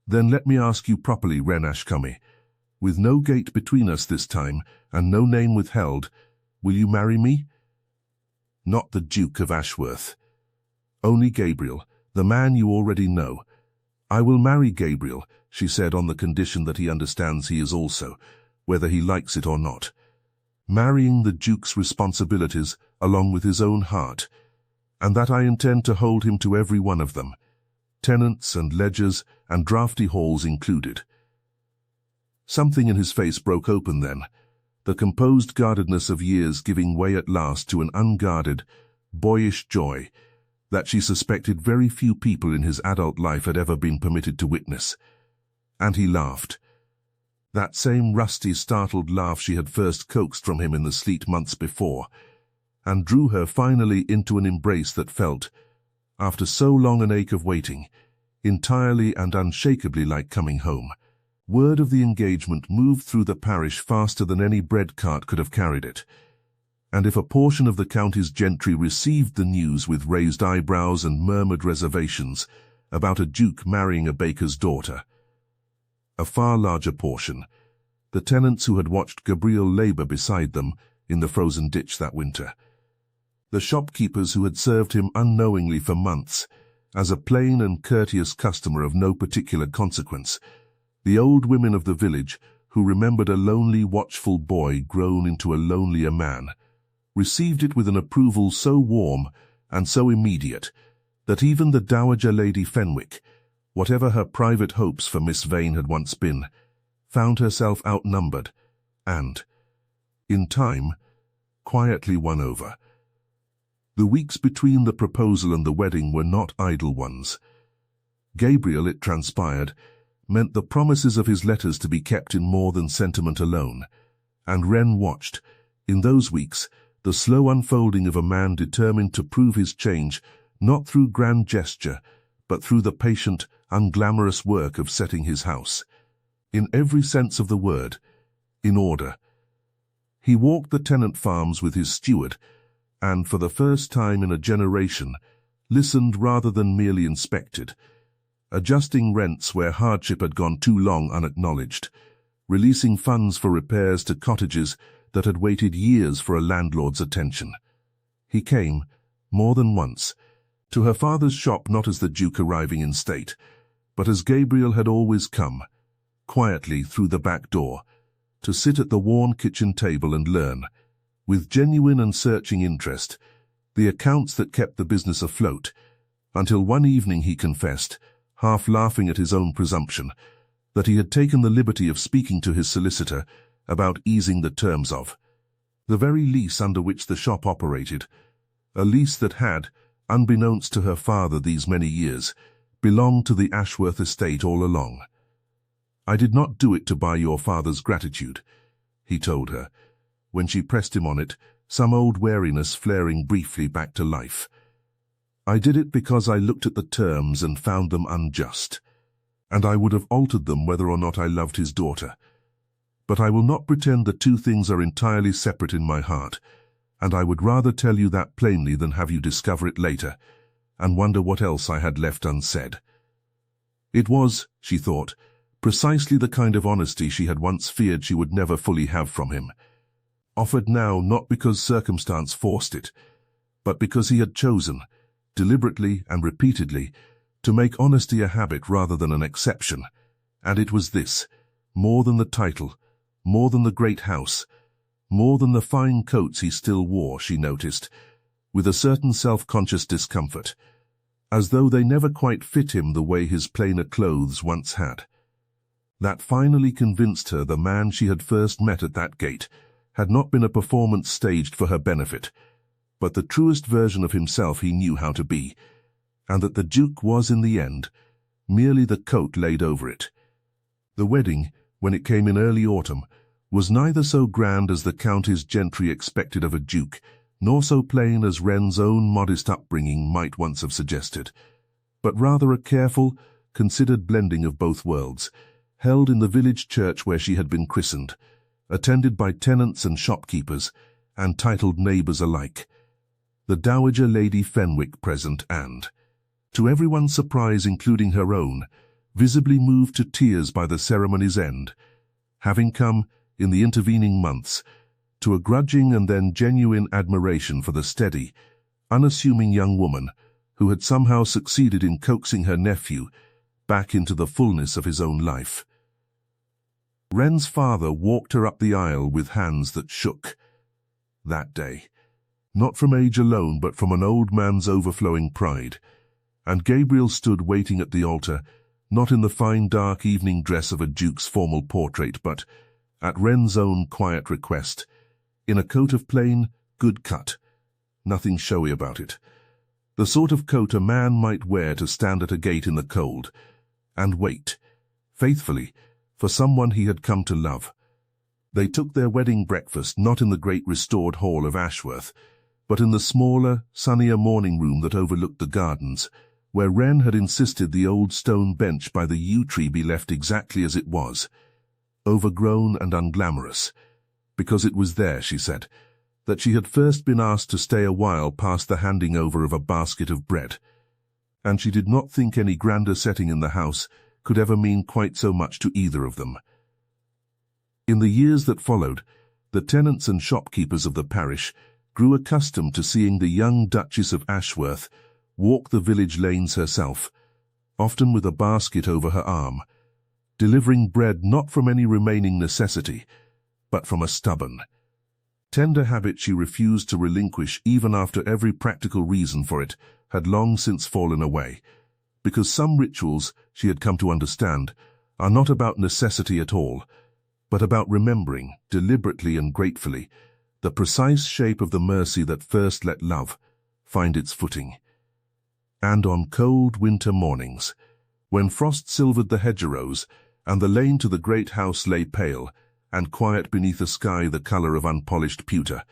"Then let me ask you properly, Wren Ashcombe, with no gate between us this time, and no name withheld, will you marry me?" "Not the Duke of Ashworth. Only Gabriel, the man you already know." "I will marry Gabriel," she said, "on the condition that he understands he is also, whether he likes it or not, marrying the Duke's responsibilities along with his own heart, and that I intend to hold him to every one of them, tenants and ledgers and draughty halls included." Something in his face broke open then, the composed guardedness of years giving way at last to an unguarded, boyish joy that she suspected very few people in his adult life had ever been permitted to witness. And he laughed. That same rusty, startled laugh she had first coaxed from him in the sleet months before, and drew her finally into an embrace that felt, after so long an ache of waiting, entirely and unshakably like coming home. Word of the engagement moved through the parish faster than any bread cart could have carried it, and if a portion of the county's gentry received the news with raised eyebrows and murmured reservations about a duke marrying a baker's daughter, a far larger portion, the tenants who had watched Gabriel labour beside them in the frozen ditch that winter, the shopkeepers who had served him unknowingly for months as a plain and courteous customer of no particular consequence, the old women of the village who remembered a lonely, watchful boy grown into a lonelier man, received it with an approval so warm and so immediate that even the Dowager Lady Fenwick, whatever her private hopes for Miss Vane had once been, found herself outnumbered and, in time, quietly won over. The weeks between the proposal and the wedding were not idle ones. Gabriel, it transpired, meant the promises of his letters to be kept in more than sentiment alone, and Wren watched, in those weeks, the slow unfolding of a man determined to prove his change not through grand gesture, but through the patient, unglamorous work of setting his house, in every sense of the word, in order. He walked the tenant farms with his steward, and for the first time in a generation, listened rather than merely inspected, adjusting rents where hardship had gone too long unacknowledged, releasing funds for repairs to cottages that had waited years for a landlord's attention. He came, more than once, to her father's shop not as the Duke arriving in state, but as Gabriel had always come, quietly through the back door, to sit at the worn kitchen table and learn, with genuine and searching interest, the accounts that kept the business afloat, until one evening he confessed, half laughing at his own presumption, that he had taken the liberty of speaking to his solicitor about easing the terms of the very lease under which the shop operated, a lease that had, unbeknownst to her father these many years, belonged to the Ashworth estate all along. "I did not do it to buy your father's gratitude," he told her, when she pressed him on it, some old wariness flaring briefly back to life. "I did it because I looked at the terms and found them unjust, and I would have altered them whether or not I loved his daughter. But I will not pretend the two things are entirely separate in my heart, and I would rather tell you that plainly than have you discover it later, and wonder what else I had left unsaid." It was, she thought, precisely the kind of honesty she had once feared she would never fully have from him, offered now not because circumstance forced it, but because he had chosen, deliberately and repeatedly, to make honesty a habit rather than an exception, and it was this, more than the title, more than the great house, more than the fine coats he still wore, she noticed, with a certain self-conscious discomfort, as though they never quite fit him the way his plainer clothes once had. That finally convinced her the man she had first met at that gate had not been a performance staged for her benefit, but the truest version of himself he knew how to be, and that the Duke was in the end merely the coat laid over it. The wedding, when it came in early autumn, was neither so grand as the county's gentry expected of a duke, nor so plain as Wren's own modest upbringing might once have suggested, but rather a careful, considered blending of both worlds, held in the village church where she had been christened, attended by tenants and shopkeepers, and titled neighbours alike, the Dowager Lady Fenwick present and, to everyone's surprise including her own, visibly moved to tears by the ceremony's end, having come, in the intervening months, to a grudging and then genuine admiration for the steady, unassuming young woman who had somehow succeeded in coaxing her nephew back into the fullness of his own life. Wren's father walked her up the aisle with hands that shook. That day, not from age alone but from an old man's overflowing pride, and Gabriel stood waiting at the altar, not in the fine dark evening dress of a duke's formal portrait, but, at Wren's own quiet request, in a coat of plain, good cut, nothing showy about it, the sort of coat a man might wear to stand at a gate in the cold, and wait, faithfully, for someone he had come to love. They took their wedding breakfast not in the great restored hall of Ashworth, but in the smaller, sunnier morning room that overlooked the gardens, where Wren had insisted the old stone bench by the yew tree be left exactly as it was, overgrown and unglamorous, because it was there, she said, that she had first been asked to stay a while past the handing over of a basket of bread, and she did not think any grander setting in the house could ever mean quite so much to either of them. In the years that followed, the tenants and shopkeepers of the parish grew accustomed to seeing the young Duchess of Ashworth walk the village lanes herself, often with a basket over her arm, delivering bread not from any remaining necessity, but from a stubborn, tender habit she refused to relinquish even after every practical reason for it had long since fallen away, because some rituals, she had come to understand, are not about necessity at all, but about remembering, deliberately and gratefully, the precise shape of the mercy that first let love find its footing. And on cold winter mornings, when frost silvered the hedgerows, and the lane to the great house lay pale and quiet beneath a sky the colour of unpolished pewter,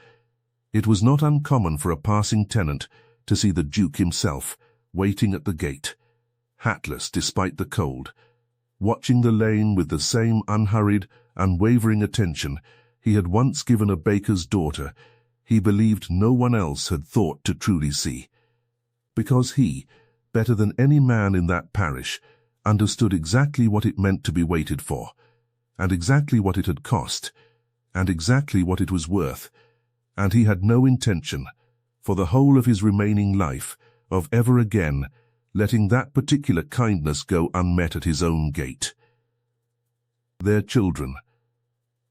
it was not uncommon for a passing tenant to see the Duke himself waiting at the gate, hatless despite the cold, watching the lane with the same unhurried, unwavering attention he had once given a baker's daughter he believed no one else had thought to truly see. Because he, better than any man in that parish, understood exactly what it meant to be waited for, and exactly what it had cost, and exactly what it was worth, and he had no intention, for the whole of his remaining life, of ever again letting that particular kindness go unmet at his own gate. Their children,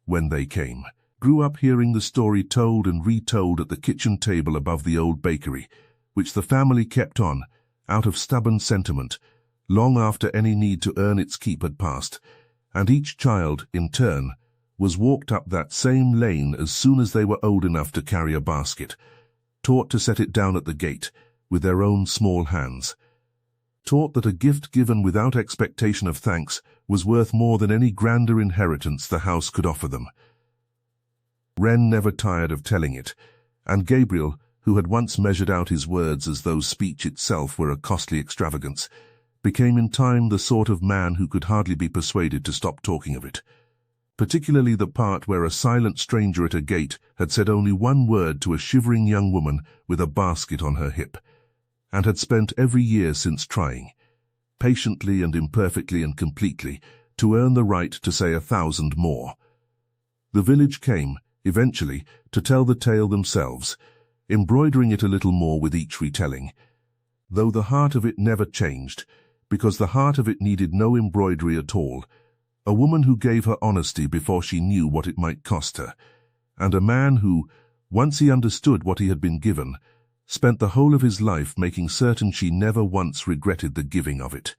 when they came, grew up hearing the story told and retold at the kitchen table above the old bakery, which the family kept on, out of stubborn sentiment, long after any need to earn its keep had passed, and each child, in turn, was walked up that same lane as soon as they were old enough to carry a basket, taught to set it down at the gate with their own small hands, taught that a gift given without expectation of thanks was worth more than any grander inheritance the house could offer them. Wren never tired of telling it, and Gabriel, who had once measured out his words as though speech itself were a costly extravagance, became in time the sort of man who could hardly be persuaded to stop talking of it, particularly the part where a silent stranger at a gate had said only one word to a shivering young woman with a basket on her hip, and had spent every year since trying, patiently and imperfectly and completely, to earn the right to say 1,000 more. The village came, eventually, to tell the tale themselves, embroidering it a little more with each retelling, though the heart of it never changed, because the heart of it needed no embroidery at all, a woman who gave her honesty before she knew what it might cost her, and a man who, once he understood what he had been given, spent the whole of his life making certain she never once regretted the giving of it.